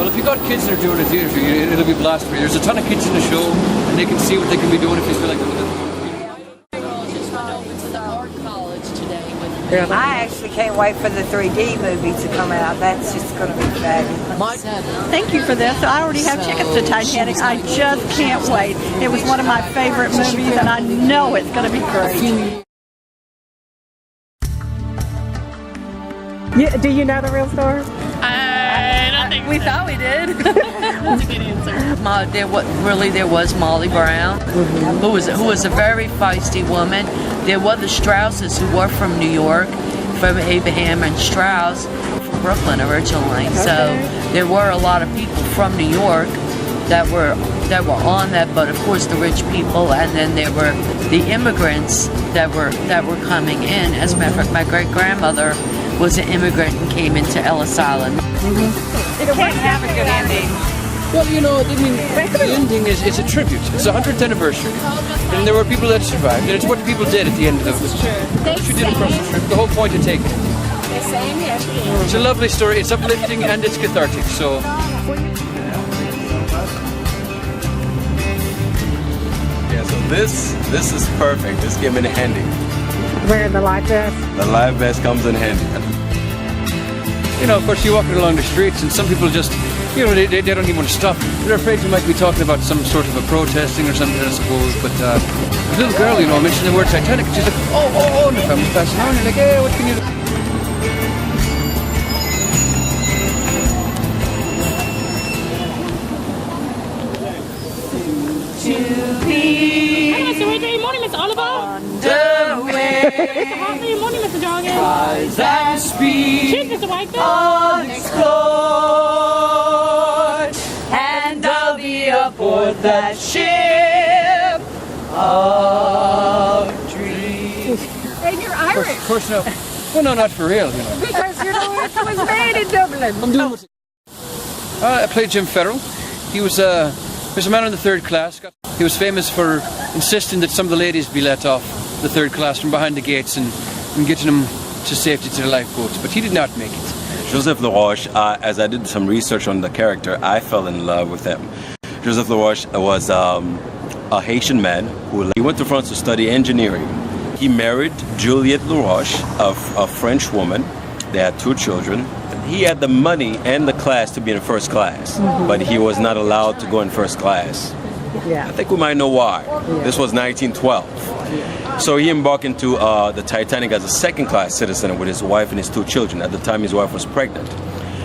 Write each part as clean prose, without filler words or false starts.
Well, if you've got kids that are doing a theatre for you, it'll be a blast for you. There's a ton of kids in the show, and they can see what they can be doing if you feel like doing it. I actually can't wait for the 3D movie to come out. That's just going to be fabulous. Thank you for this. I already have tickets to Titanic. I just can't wait. It was one of my favorite movies, and I know it's going to be great. Do you know the real story? I don't think we thought we did. That's a good answer. There was Molly Brown, who was a very feisty woman. There were the Strausses, who were from New York, from Abraham and Strauss, from Brooklyn originally. Okay. So there were a lot of people from New York that were on that. But of course, the rich people, and then there were the immigrants that were coming in. As a matter of fact, my great grandmother was an immigrant and came into Ellis Island. It can't have a good ending. Well, you know, the ending is a tribute. It's the 100th anniversary, and there were people that survived, and it's what the people did at the end of it. What you did across the trip, the whole point of taking it. It's a lovely story. It's uplifting and it's cathartic. So. Yeah. So this is perfect. This came in handy. Wearing the life vest? The life vest comes in handy. You know, of course, you're walking along the streets, and some people just, you know, they don't even want to stop. They're afraid you might be talking about some sort of a protesting or something, I suppose. But the little girl, you know, mentioned the word Titanic, and she's like, oh, and the family's passing on, and they're like, hey, what can you do? Morning, Miss Oliver. Underway. Morning, Mr. Jorgen. Rise and speed. Cheers, Mr. Whitefield. Unexplored, and I'll be aboard that ship of dreams. And you're Irish. Of course, no. Well, no, not for real, you know. Because you know it was made in Dublin. I'm doing it. I played Jim Farrell. He was a man in the third class. He was famous for insisting that some of the ladies be let off the third class from behind the gates and getting them to safety to the lifeboats, but he did not make it. Joseph Laroche, as I did some research on the character, I fell in love with him. Joseph Laroche was a Haitian man he went to France to study engineering. He married Juliette Laroche, a French woman. They had 2 children. He had the money and the class to be in first class, but he was not allowed to go in first class. Yeah. I think we might know why. Yeah. This was 1912. So he embarked into the Titanic as a second-class citizen with his wife and his 2 children. At the time, his wife was pregnant.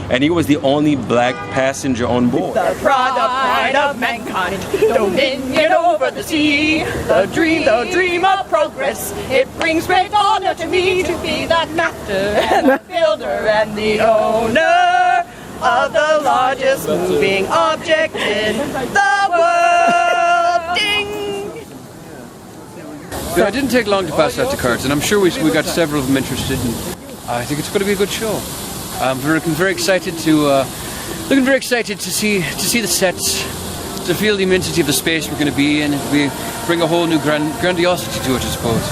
And he was the only black passenger on board. The pride of mankind, dominion over the sea. The dream of progress. It brings great honor to me to be that master and the builder and the owner of the largest moving object in the world. Ding! It didn't take long to pass out the cards, and I'm sure we got several of them interested. And I think it's going to be a good show. We're looking very excited to see the sets, to feel the immensity of the space we're going to be in. We bring a whole new grandiosity to it, I suppose.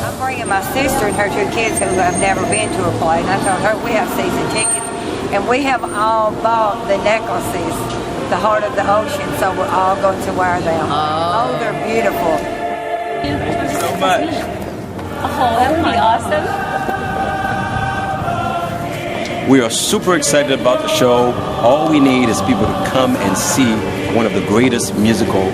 I'm bringing my sister and her 2 kids who have never been to a play, and I told her we have season tickets, and we have all bought the necklaces, the heart of the ocean, so we're all going to wear them. Oh, they're beautiful. Thank you so much. Oh, that would be awesome. We are super excited about the show. All we need is people to come and see one of the greatest musical